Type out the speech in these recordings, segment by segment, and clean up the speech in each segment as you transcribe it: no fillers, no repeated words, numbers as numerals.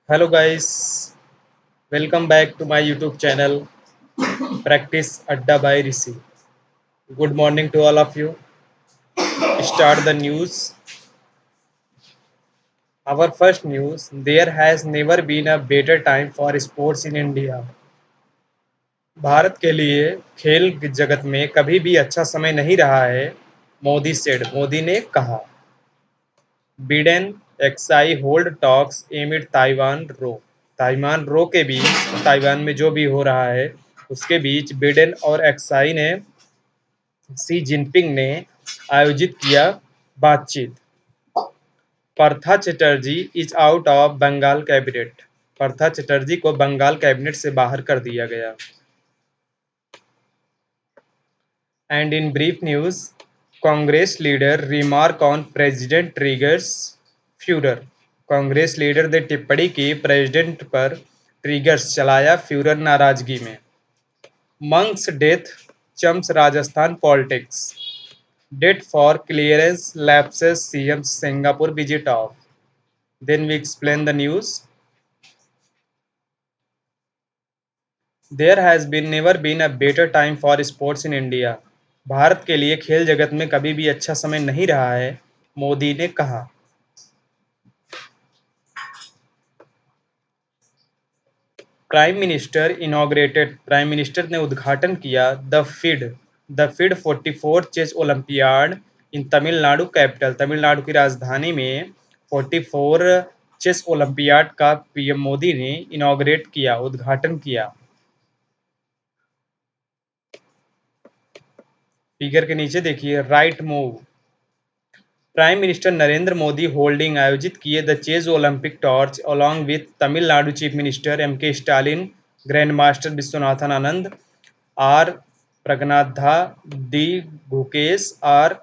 Hello guys, welcome back to my YouTube channel Practice Adda by Rishi. Good morning to all of you. Start the news. Our first news, there has never been a better time for sports in India. Bharat के लिए खेल जगत में कभी भी अच्छा समय नहीं रहा है, मोदी ने कहा। Biden Xi hold talks amid Taiwan row के बीच ताइवान में जो भी हो रहा है उसके बीच बिडेन और एक्साई ने शी जिनपिंग ने आयोजित किया बातचीत। Partha Chatterjee is out of Bengal cabinet. Partha Chatterjee को बंगाल कैबिनेट से बाहर कर दिया गया। And in brief news, Congress leader remark on president triggers furore. Congress leader ने टिप्पणी की प्रेसिडेंट पर, ट्रिगर्स चलाया फ्यूरर नाराजगी में। Monks death chums Rajasthan politics. Date for clearance lapses, CM Singapore visit off. Then we explain the news. There has been never been a better time for sports in India. Bharat के लिए खेल जगत में कभी भी अच्छा समय नहीं रहा है, मोदी ने कहा। प्राइम मिनिस्टर ने उद्घाटन किया the FIDE 44 chess olympiad in Tamil Nadu capital. Tamil Nadu की राजधानी में 44 चेस ओलंपियाड का पीएम मोदी ने उद्घाटन किया। फिगर के नीचे देखिए, right move. Prime minister Narendra Modi holding आयोजित किए the chase Olympic torch along with Tamil Nadu chief minister MK. Stalin, grand master Viswanathan Anand, are प्रगनाथा D Gukesh are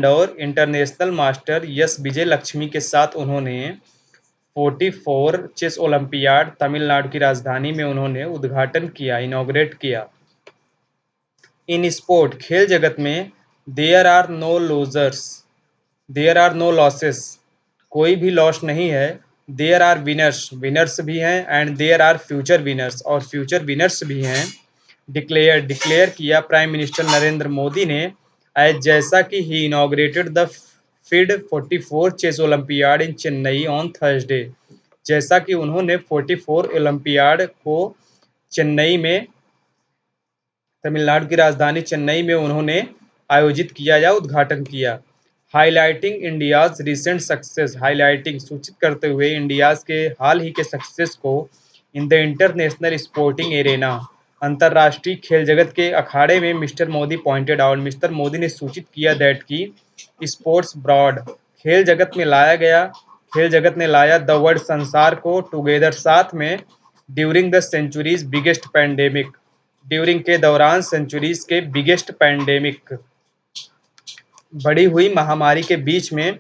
और इंटरनेशनल मास्टर यस विजय लक्ष्मी के साथ उन्होंने 44 चेस ओलंपियाड तमिलनाडु की राजधानी में उन्होंने उद्घाटन किया, इनॉग्रेट किया। इन स्पोर्ट खेल जगत में there are no losers, there are no losses, कोई भी लॉस नहीं है। देयर आर विनर्स भी हैं and there are future winners, और फ्यूचर विनर्स भी हैं। डिक्लेयर किया प्राइम मिनिस्टर नरेंद्र मोदी ने, एज जैसा कि ही inaugurated the FIDE 44 chess olympiad in Chennai on Thursday. जैसा कि उन्होंने 44 ओलंपियाड को चेन्नई में, तमिलनाडु की राजधानी चेन्नई में उन्होंने आयोजित किया या उद्घाटन किया। हाईलाइटिंग इंडियाज रिसेंट सक्सेस, सूचित करते हुए इंडियाज के हाल ही के सक्सेस को in the international sporting arena, अंतर्राष्ट्रीय खेल जगत के अखाड़े में mister Modi pointed out, mister Modi ने सूचित किया दैट की स्पोर्ट्स ब्रॉड, खेल जगत ने लाया द वर्ल्ड, संसार को, टुगेदर साथ में, during the century's biggest pandemic, during के दौरान सेंचुरीज के बिगेस्ट पैंडेमिक, बढ़ी हुई महामारी के बीच में।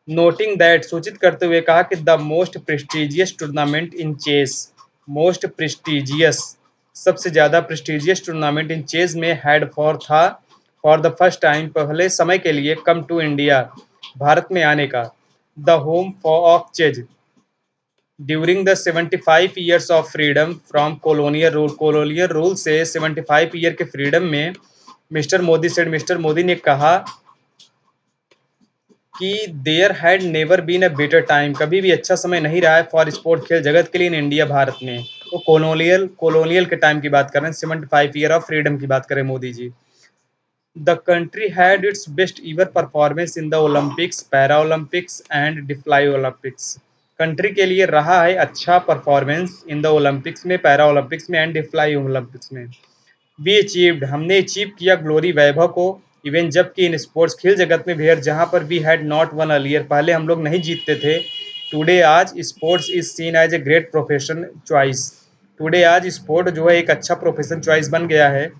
नोटिंग दैट, सूचित करते हुए कहा कि the most prestigious tournament in chess, most prestigious, सबसे ज्यादा प्रेस्टिजियस टूर्नामेंट इन चेस में had for the first time, पहले समय के लिए, कम टू इंडिया, भारत में आने का। The home for of chase during the 75 years of freedom from colonial rule से 75 ईयर के फ्रीडम में, मिस्टर मोदी ने कहा कि there had never been a better time, कभी भी अच्छा समय नहीं रहा है फॉर स्पोर्ट, खेल जगत के लिए, इन इंडिया, भारत में। वो कोलोनियल के टाइम की बात कर रहे हैं, 75 ईयर ऑफ फ्रीडम की बात करें Modi ji. The country had its best ever performance in the Olympics, para Olympics and Deaflympics. Country के लिए रहा है अच्छा परफॉर्मेंस इन द ओलंपिक्स में, पैरा ओलंपिक्स में एंड डिफ्लाई ओलंपिक्स में। वी अचीव्ड, हमने अचीव किया, ग्लोरी, वैभव को, इवन जबकि इन स्पोर्ट्स खेल जगत में वेयर, जहां पर we had not won earlier, पहले हम लोग नहीं जीतते थे। टुडे, आज, sports is seen as a great profession choice. Today, आज, स्पोर्ट जो है एक अच्छा प्रोफेशन चॉइस बन गया है।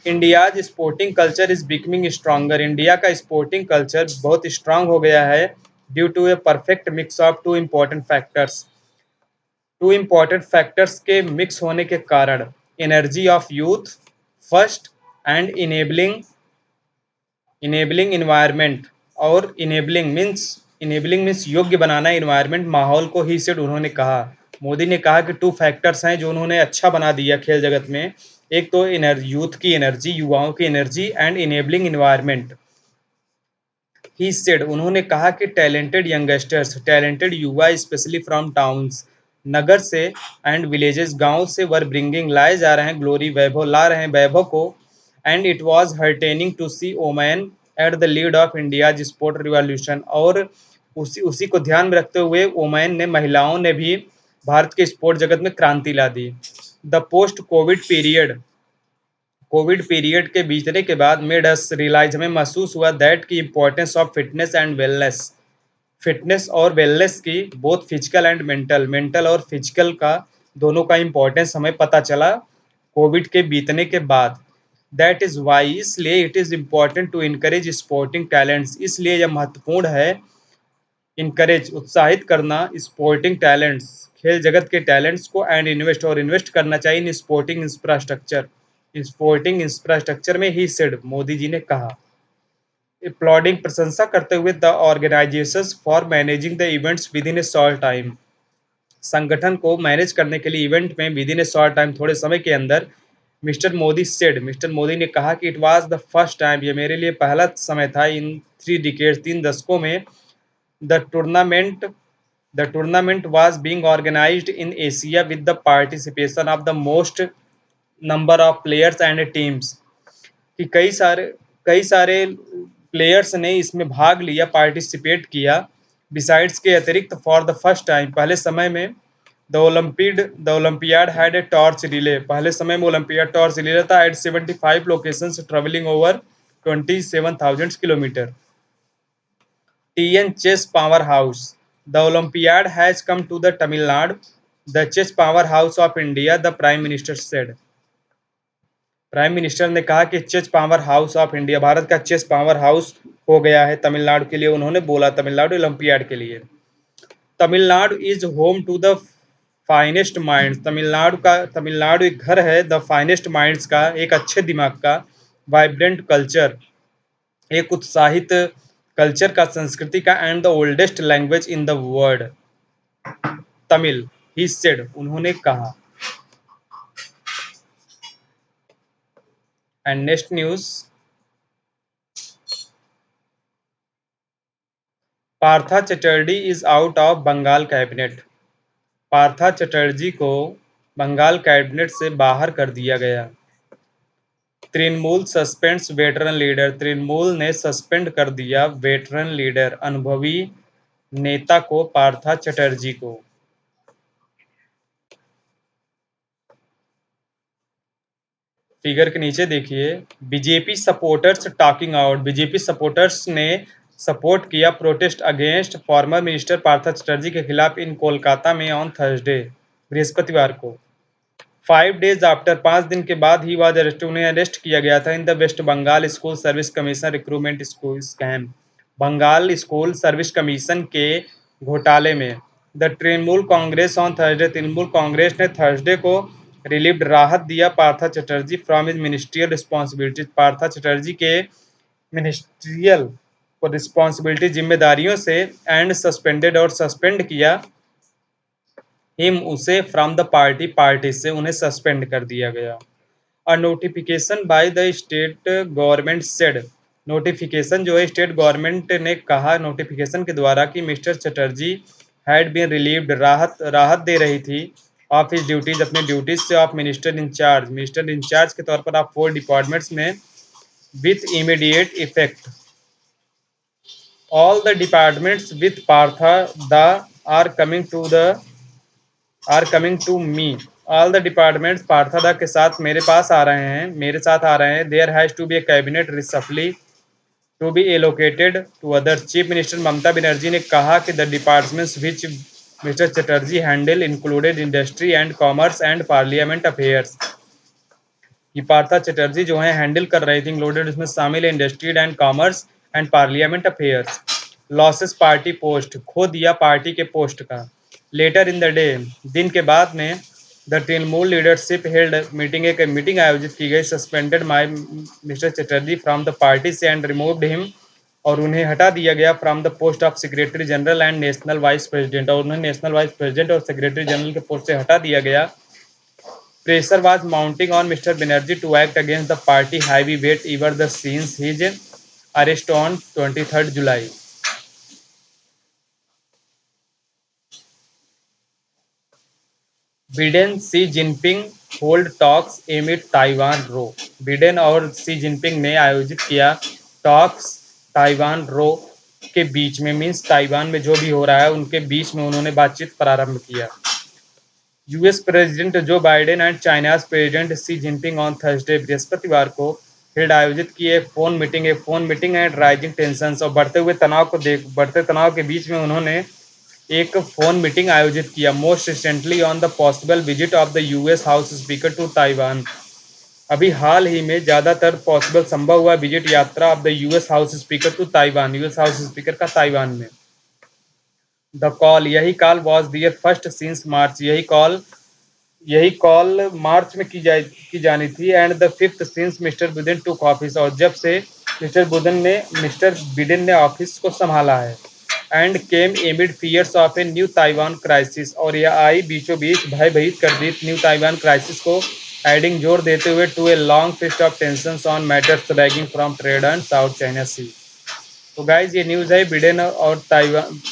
India's sporting culture is becoming stronger, India का स्पोर्टिंग कल्चर बहुत स्ट्रांग हो गया है, due to a perfect mix of two important factors के मिक्स होने के कारण, energy of youth first and enabling environment, और इनेबलिंग मीन्स इनेबलिंग मीन्स योग्य बनाना, इन्वायरमेंट माहौल को, ही सेड उन्होंने कहा। मोदी ने कहा कि टू फैक्टर्स हैं जो उन्होंने अच्छा बना दिया खेल जगत में, एक तो यूथ की एनर्जी, युवाओं की energy, and enabling environment. He said उन्होंने कहा कि टैलेंटेड यंगस्टर्स, टैलेंटेड युवा स्पेशली फ्रॉम टाउन्स, नगर से, एंड विलेजेस, गांव से, वर ब्रिंगिंग लाए जा रहे हैं, ग्लोरी वैभव ला रहे हैं वैभव को, and it was heartening to see woman at the lead of India sport revolution. और उसी को ध्यान में रखते हुए ओमैन ने, महिलाओं ने भी भारत के स्पोर्ट जगत में क्रांति ला दी। द पोस्ट कोविड पीरियड के बीतने के बाद मेड अस रियलाइज, हमें महसूस हुआ दैट की importance of fitness and wellness, fitness और वेलनेस की, both physical and mental, mental और फिजिकल का, दोनों का इम्पोर्टेंस हमें पता चला कोविड के बीतने के बाद। दैट इज वाई, इसलिए it is important to encourage sporting talents, इसलिए यह महत्वपूर्ण है इनकरेज, उत्साहित करना, स्पोर्टिंग टैलेंट्स, खेल जगत के टैलेंट्स को, एंड इन्वेस्ट, और इन्वेस्ट करना चाहिए इन स्पोर्टिंग इंफ्रास्ट्रक्चर, स्पोर्टिंग इंफ्रास्ट्रक्चर में, ही सेड मोदी जी ने कहा। अपलॉडिंग, प्रशंसा करते हुए the organisations for managing the events with in A short time, संगठन को मैनेज करने के लिए इवेंट में with in A short time, थोड़े समय के अंदर। मिस्टर मोदी ने कहा कि it was the first time, ये मेरे लिए पहला समय था इन 3 डिकेड्स, 3 दशकों में, the tournament the tournament was being organized in Asia with the participation of the most number of players and teams, कि कई सारे प्लेयर्स ने इसमें भाग लिया, पार्टिसिपेट किया। बिसाइड्स के अतिरिक्त, फॉर द फर्स्ट टाइम, पहले समय में, the olympiad had a torch relay, पहले समय में ओलंपियाड टॉर्च रिले था, at 75 locations travelling over 27,000 kilometre. TN Chess Powerhouse. The Olympiad has come to the Tamil Nadu, the chess powerhouse of India, the Prime Minister said. Prime minister ने कहा कि chess powerhouse of India, भारत का chess power house हो गया है तमिलनाडु के लिए, उन्होंने बोला तमिलनाडु ओलंपियाड के लिए। Tamil Nadu is home to the finest minds, Tamil Nadu एक घर है द फाइनेस्ट माइंड्स का, एक अच्छे दिमाग का, वाइब्रेंट कल्चर, एक उत्साहित कल्चर का, संस्कृति का, and the oldest language in the world, Tamil, he said उन्होंने कहा। And next news, Partha Chatterjee is out of Bengal cabinet, Partha Chatterjee को बंगाल कैबिनेट से बाहर कर दिया गया। Trinamool suspends veteran leader, Trinamool ने सस्पेंड कर दिया वेटरन लीडर, अनुभवी नेता को, पार्था चटर्जी को। फिगर के नीचे देखिए, BJP supporters talking out, BJP supporters ने सपोर्ट किया protest against former minister Partha Chatterjee के खिलाफ इन कोलकाता में ऑन थर्सडे, बृहस्पतिवार को। 5 days आफ्टर, 5 दिन के बाद ही वाज अरेस्ट, उन्हें अरेस्ट किया गया था in the West Bengal school service commission recruitment school scam, Bengal school service commission के घोटाले में। The Trinamool Congress on Thursday, Trinamool Congress ने थर्सडे को रिलीव्ड, राहत दिया Partha Chatterjee from his ministerial responsibilities, Partha Chatterjee के मिनिस्ट्रियल रिस्पॉन्सिबिलिटी, जिम्मेदारियों से, एंड सस्पेंडेड, और सस्पेंड किया हिम, उसे, फ्रॉम द पार्टी, पार्टी से उन्हें सस्पेंड कर दिया गया। A notification by the state government said, notification जो है स्टेट गवर्नमेंट ने कहा नोटिफिकेशन के द्वारा कि mister Chatterjee had been relieved, राहत दे रही थी, ऑफ हिज ड्यूटीज, अपने ड्यूटीज से, ऑफ मिनिस्टर इंचार्ज के तौर पर आप 4 डिपार्टमेंट्स में, with immediate effect, all the departments with Partha the are coming to me, all the departments पार्थादा के साथ मेरे पास आ रहे हैं, मेरे साथ आ रहे हैं। There has to be a cabinet reshuffle to be allocated to other, chief minister Mamata Banerjee ने कहा कि the departments which mister Chatterjee handle included industry and commerce and parliament affairs, कि पार्था चटर्जी जो है हैंडल कर रही थी, इंक्लूडेड उसमें शामिल है industry and commerce and parliament affairs. Losses party post, खो दिया पार्टी के पोस्ट का। लेटर इन द डे, दिन के बाद में, the Trinamool leadership held meeting, एक मीटिंग आयोजित की गई, suspended my mister Chatterjee from the party से, एंड रिमूव्ड हिम और उन्हें हटा दिया गया from the post of secretary general and national vice president, और उन्हें नेशनल वाइस प्रेसिडेंट और सेक्रेटरी जनरल के पोस्ट से हटा दिया गया। Pressure was mounting on Mr. Banerjee to act against the party heavyweight ever the since his arrest on 23rd July. Biden Xi Jinping hold talks amid Taiwan row. Biden और Xi Jinping ने आयोजित किया talks Taiwan row के बीच में, means Taiwan में जो भी हो रहा है उनके बीच में उन्होंने बातचीत प्रारंभ किया। US president Joe Biden and China's president C Jinping on Thursday, बृहस्पतिवार को हेड आयोजित की एक phone meeting and rising tension, और बढ़ते तनाव के बीच में उन्होंने एक फोन मीटिंग आयोजित किया। Most recently on the possible visit of the US house speaker to Taiwan. अभी हाल ही में ज़्यादातर पॉसिबल संभव हुआ विजिट यात्रा of the US house speaker to Taiwan, US house speaker का ताइवान में। द कॉल, यही call was their first since March, यही कॉल मार्च में की जानी थी। And the fifth since Mr Biden took office, और जब से मिस्टर बिडेन ने ऑफिस को संभाला है। And came amid fears of a new Taiwan crisis, और यह आई बीचों बीच भयभीत कर दी न्यू ताइवान क्राइसिस को। एडिंग जोर देते हुए to a long list of tensions on matters raging from trade and south China sea. तो गाइज ये न्यूज़ है, बिडेन और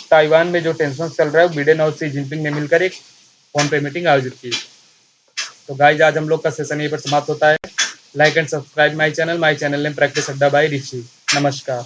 ताइवान में जो टेंशन चल रहा है, बिडेन और सी जिनपिंग ने मिलकर एक फोन पे मीटिंग आयोजित की। तो गाइज आज हम लोग का सेशन यहीं पर समाप्त होता है। Like and subscribe my channel name practice अड्डा बाई ऋषि। नमस्कार।